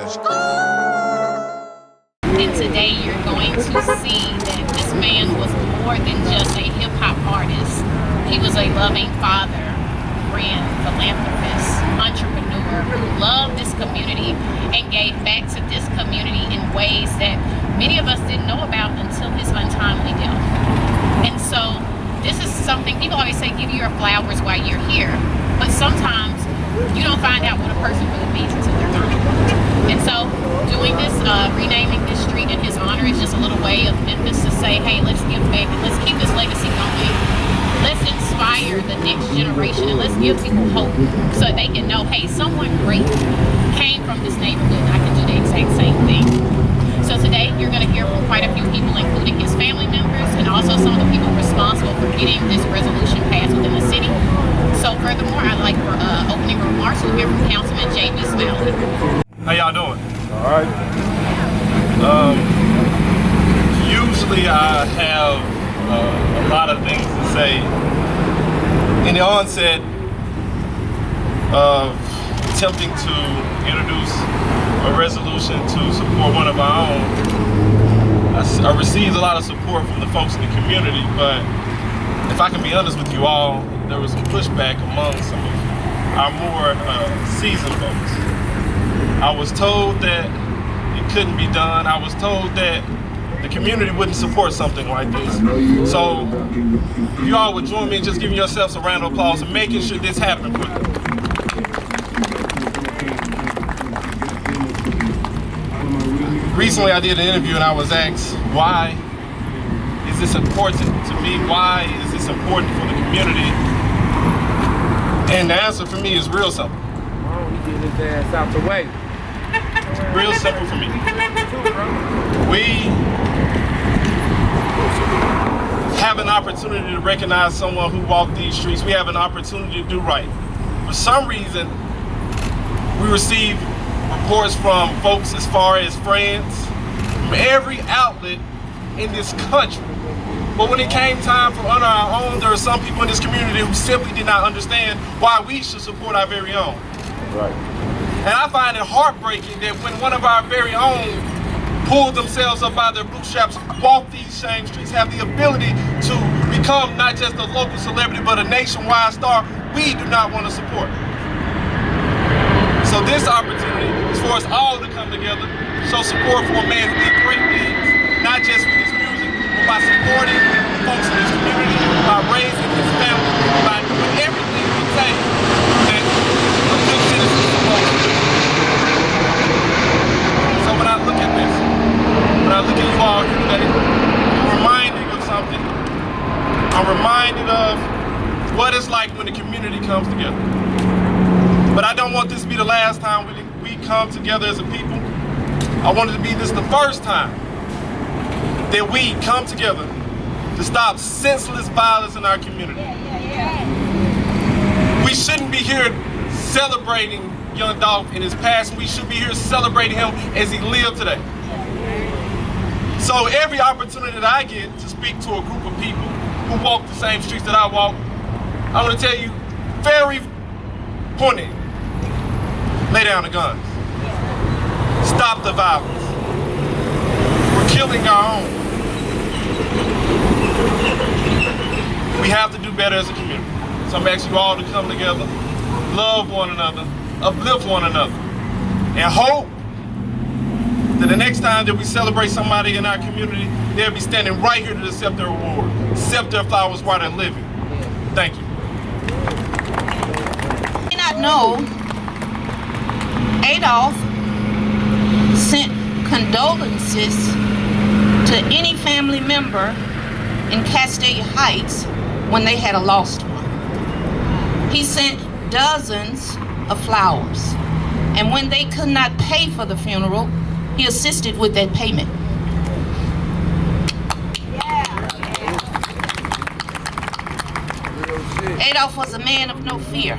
And today you're going to see that this man was more than just a hip-hop artist. He was a loving father, friend, philanthropist, entrepreneur who loved this community and gave back to this community in ways that many of us didn't know about until his untimely death. And so this is something, people always say give your flowers while you're here, but sometimes you don't find out what a person really means until they're gone. And so doing this, renaming this street in his honor is just a little way of Memphis to say, hey, let's give back and let's keep this legacy going. Let's inspire the next generation and let's give people hope so that they can know, hey, someone great came from this neighborhood and I can do the exact same thing. So today you're going to hear from quite a few people, including his family members and also some of the people responsible for getting this resolution passed within the city. So furthermore, I'd like for opening remarks, we'll hear from Councilman J.B. Smiley. How y'all doing? All right. Usually I have a lot of things to say. In the onset of attempting to introduce a resolution to support one of our own, I received a lot of support from the folks in the community, but if I can be honest with you all, there was some pushback among some of our more seasoned folks. I was told that it couldn't be done. I was told that the community wouldn't support something like this. So if you all would join me in just giving yourselves a round of applause and making sure this happened quickly. Recently I did an interview and I was asked, why is this important to me? Why is this important for the community? And the answer for me is real simple. Why don't we get his ass out the way? Real simple for me. We have an opportunity to recognize someone who walked these streets. We have an opportunity to do right. For some reason, we receive reports from folks as far as friends, from every outlet in this country. But when it came time for on our own, there are some people in this community who simply did not understand why we should support our very own. Right. And I find it heartbreaking that when one of our very own pull themselves up by their bootstraps, walk these same streets, have the ability to become not just a local celebrity, but a nationwide star, we do not want to support. So this opportunity is for us all to come together, show support for a man who did great things, not just with his music, but by supporting the folks in his community, by raising his family, by doing everything he takes that a good citizen is supposed to do. So when I look at this, when I look at you all here today, I'm reminded of something. I'm reminded of what it's like when the community comes together. But I don't want this to be the last time we come together as a people. I want it to be this the first time that we come together to stop senseless violence in our community. We shouldn't be here celebrating young Dolph in his past. We should be here celebrating him as he lived today. So every opportunity that I get to speak to a group of people who walk the same streets that I walk, I want to tell you very pointing, lay down the guns. Stop the violence. We're killing our own. We have to do better as a community. So I'm asking you all to come together, love one another, uplift one another, and hope that the next time that we celebrate somebody in our community, they'll be standing right here to accept their award, accept their flowers while they're living. Thank you. You may not know, Adolph sent condolences to any family member in Castalia Heights when they had a lost one. He sent dozens of flowers, and when they could not pay for the funeral, he assisted with that payment. Adolph was a man of no fear.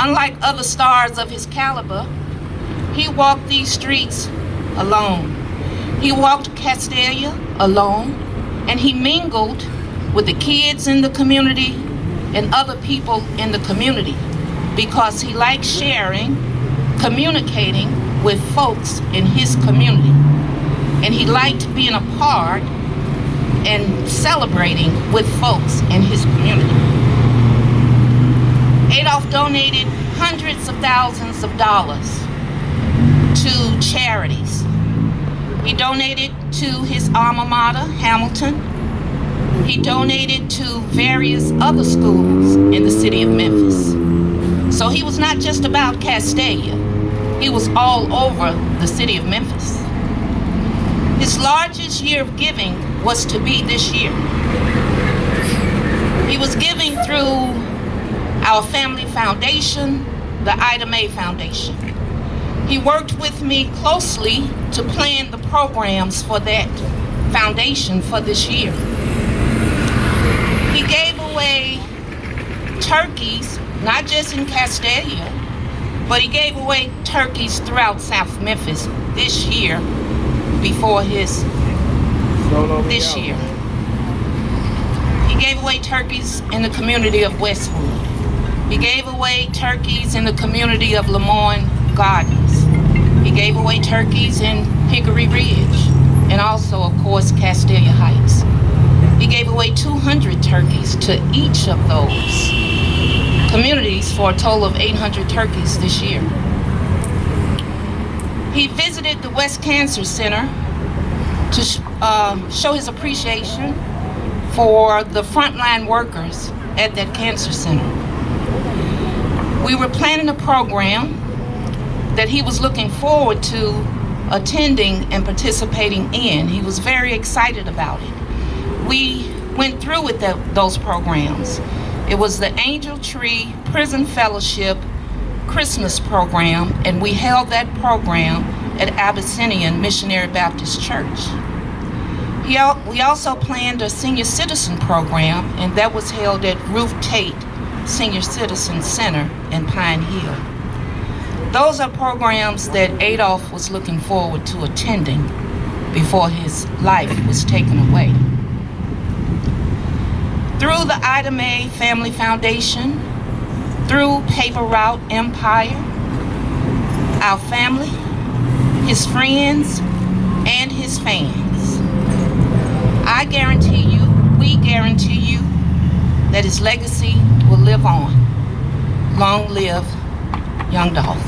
Unlike other stars of his caliber, he walked these streets alone. He walked Castalia alone, and he mingled with the kids in the community and other people in the community because he liked sharing, communicating, with folks in his community. And he liked being a part and celebrating with folks in his community. Adolph donated hundreds of thousands of dollars to charities. He donated to his alma mater, Hamilton. He donated to various other schools in the city of Memphis. So he was not just about Castalia. He was all over the city of Memphis. His largest year of giving was to be this year. He was giving through our family foundation, the Ida Mae Foundation. He worked with me closely to plan the programs for that foundation for this year. He gave away turkeys, not just in Castalia, but he gave away turkeys throughout South Memphis this year before his this year. He gave away turkeys in the community of Westwood. He gave away turkeys in the community of Lemoyne Gardens. He gave away turkeys in Hickory Ridge and also, of course, Castalia Heights. He gave away 200 turkeys to each of those communities for a total of 800 turkeys this year. He visited the West Cancer Center to show his appreciation for the frontline workers at that cancer center. We were planning a program that he was looking forward to attending and participating in. He was very excited about it. We went through with those programs. It was the Angel Tree Prison Fellowship Christmas program, and we held that program at Abyssinian Missionary Baptist Church. We also planned a senior citizen program, and that was held at Ruth Tate Senior Citizen Center in Pine Hill. Those are programs that Adolph was looking forward to attending before his life was taken away. Through the Ida Mae Family Foundation, through Paper Route Empire, our family, his friends, and his fans, I guarantee you, we guarantee you, that his legacy will live on. Long live young Dolph.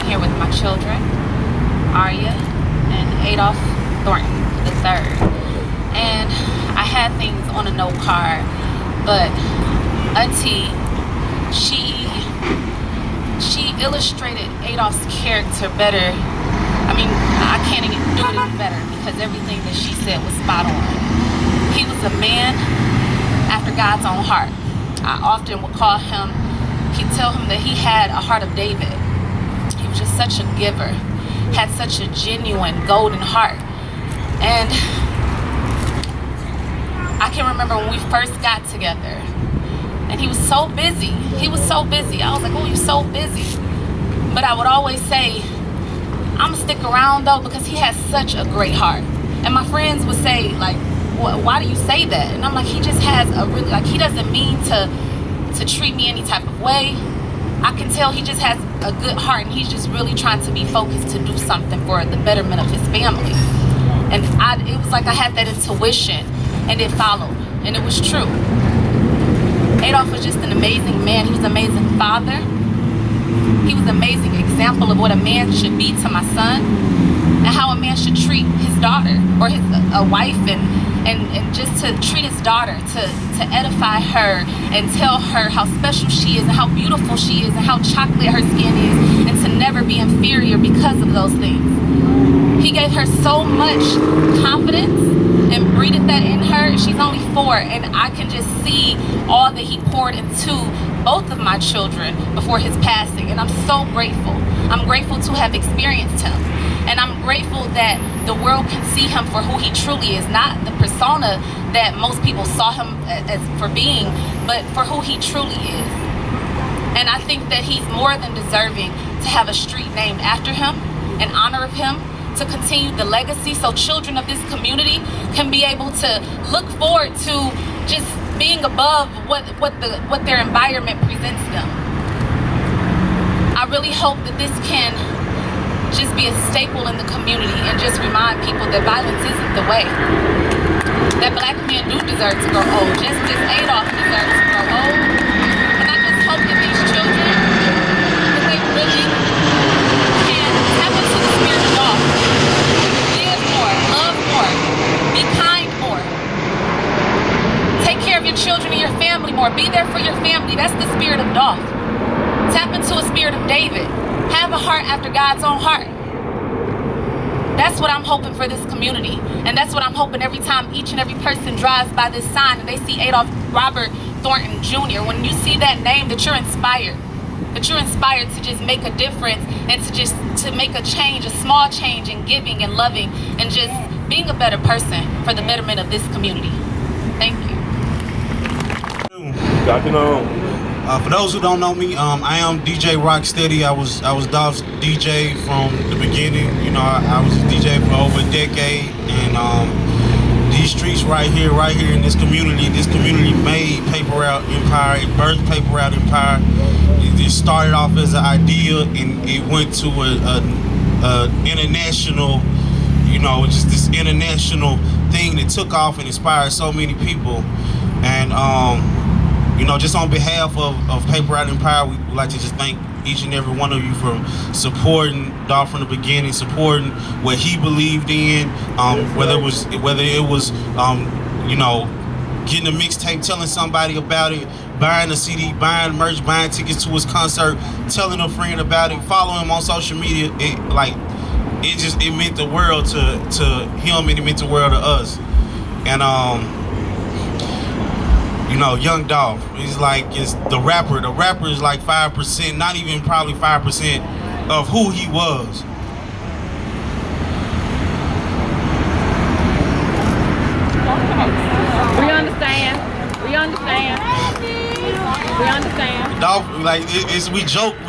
Here with my children, Arya and Adolph Thornton III. And I had things on a note card, but Auntie, she illustrated Adolph's character better. I mean, I can't even do it any better because everything that she said was spot on. He was a man after God's own heart. I often would call him, he'd tell him that he had a heart of David. He was just such a giver, had such a genuine golden heart. And I can remember when we first got together and he was so busy. He was so busy. I was like, oh, you're so busy. But I would always say, I'm gonna stick around though because he has such a great heart. And my friends would say, like, why do you say that? And I'm like, he just has a really, like, he doesn't mean to treat me any type of way. I can tell he just has a good heart and he's just really trying to be focused to do something for the betterment of his family. And it was like I had that intuition and it followed and it was true. Adolph was just an amazing man. He was an amazing father. He was an amazing example of what a man should be to my son and how a man should treat his daughter or a wife and just to treat his daughter, to edify her and tell her how special she is and how beautiful she is and how chocolate her skin is and to never be inferior because of those things. He gave her so much confidence and breathed that in her. She's only 4 and I can just see all that he poured into both of my children before his passing, and I'm so grateful. I'm grateful to have experienced him, and I'm grateful that the world can see him for who he truly is, not the persona that most people saw him as for being, but for who he truly is. And I think that he's more than deserving to have a street named after him in honor of him, to continue the legacy so children of this community can be able to look forward to just being above what their environment presents them. I really hope that this can just be a staple in the community and just remind people that violence isn't the way. That black men do deserve to grow old, just as Adolph deserves to grow old. And I just hope that these children, that they really can tap into the spirit of Dolph. Live more, love more, be kind more. Take care of your children and your family more. Be there for your family. That's the spirit of Dolph. Tap into a spirit of David. Have a heart after God's own heart. That's what I'm hoping for this community. And that's what I'm hoping every time each and every person drives by this sign and they see Adolph Robert Thornton Jr. When you see that name, that you're inspired. That you're inspired to just make a difference and to make a change, a small change in giving and loving and just being a better person for the betterment of this community. Thank you. For those who don't know me, I am DJ Rocksteady. I was Dolph's DJ from the beginning. You know, I was a DJ for over a decade, and these streets right here in this community made Paper Route Empire. It birthed Paper Route Empire. It started off as an idea, and it went to a international, you know, just this international thing that took off and inspired so many people. And you know, just on behalf of Paper Route Empire, we would like to just thank each and every one of you for supporting Dolph from the beginning, supporting what he believed in, whether it was you know, getting a mixtape, telling somebody about it, buying a CD, buying merch, buying tickets to his concert, telling a friend about it, following him on social media. It meant the world to him, and it meant the world to us. And you know, young Dolph, he's like, it's the rapper. The rapper is like 5%, not even probably 5% of who he was. We understand. Dolph, like, we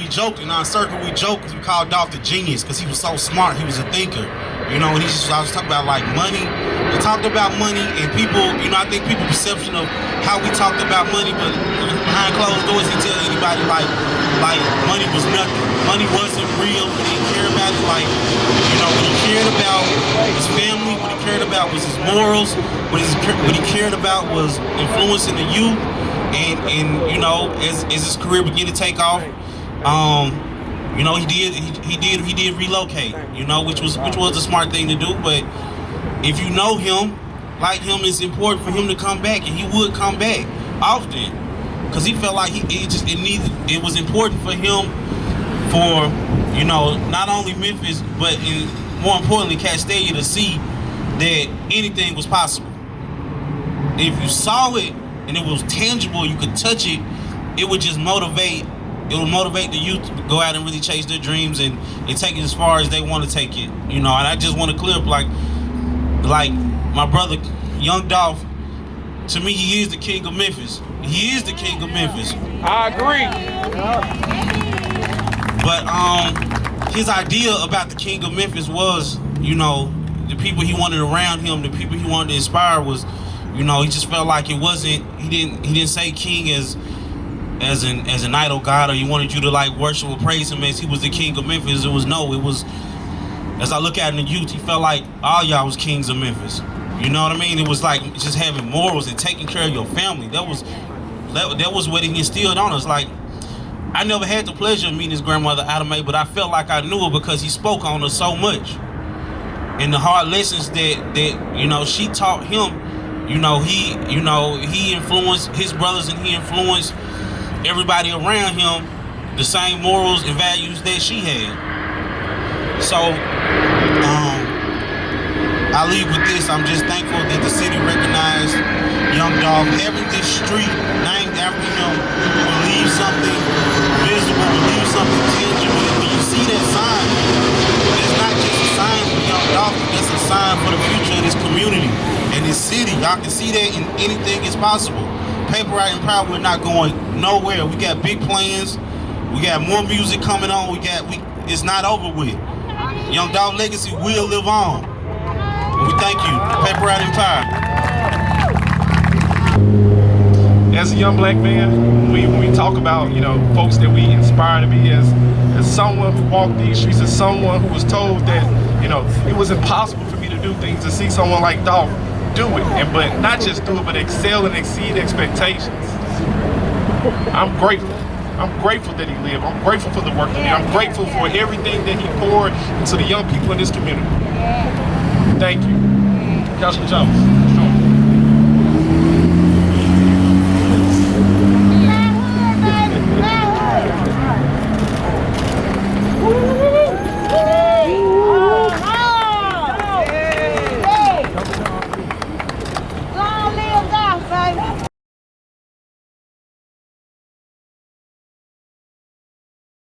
joked in our circle. We joked. We called Dolph the genius because he was so smart. He was a thinker, you know. And I was talking about like money. We talked about money, and people, you know, I think people perception of how we talked about money, but behind closed doors, he tell anybody like money was nothing. Money wasn't real. He didn't care about it. Like, you know, what he cared about his family. What he cared about was his morals. What he cared about was influencing the youth. And you know, as his career began to take off, you know, he did relocate, you know, which was a smart thing to do. But if you know him, like him, it's important for him to come back, and he would come back often because he felt like it was important for him, for, you know, not only Memphis but more importantly Castalia, to see that anything was possible. If you saw it and it was tangible, you could touch it, it would just motivate. It will motivate the youth to go out and really chase their dreams and take it as far as they want to take it, you know. And I just want to clear up, like my brother, young Dolph, to me, he is the king of Memphis. He is the king of Memphis. I agree. But his idea about the king of Memphis was, you know, the people he wanted around him, the people he wanted to inspire was, you know, he just felt like it wasn't. He didn't say king as an idol god, or he wanted you to like worship or praise him as he was the king of Memphis. It was, as I look at it in the youth, he felt like all y'all was kings of Memphis. You know what I mean? It was like just having morals and taking care of your family. That was what he instilled on us. Like, I never had the pleasure of meeting his grandmother Adame, but I felt like I knew her because he spoke on her so much. And the hard lessons that you know, she taught him. You know, he influenced his brothers, and he influenced everybody around him the same morals and values that she had. So I leave with this. I'm just thankful that the city recognized young Dolph. Having this street named after him will leave something visible, will leave something tangible. When you see that sign, it's not just a sign for young Dolph, it's a sign for the future of this community and this city. Y'all can see that in anything is possible. Paper Route Empire, we're not going nowhere. We got big plans. We got more music coming on. It's not over with. Young Dolph legacy will live on. We thank you. Paper Route Empire. as a young black man, when we talk about, you know, folks that we inspire to be, as someone who walked these streets, as someone who was told that, you know, it was impossible for me to do things, to see someone like Dolph do it, and but not just do it, but excel and exceed expectations. I'm grateful. I'm grateful that he lived. I'm grateful for the work he did. I'm grateful for everything that he poured into the young people in this community. Thank you. Councilman Jones.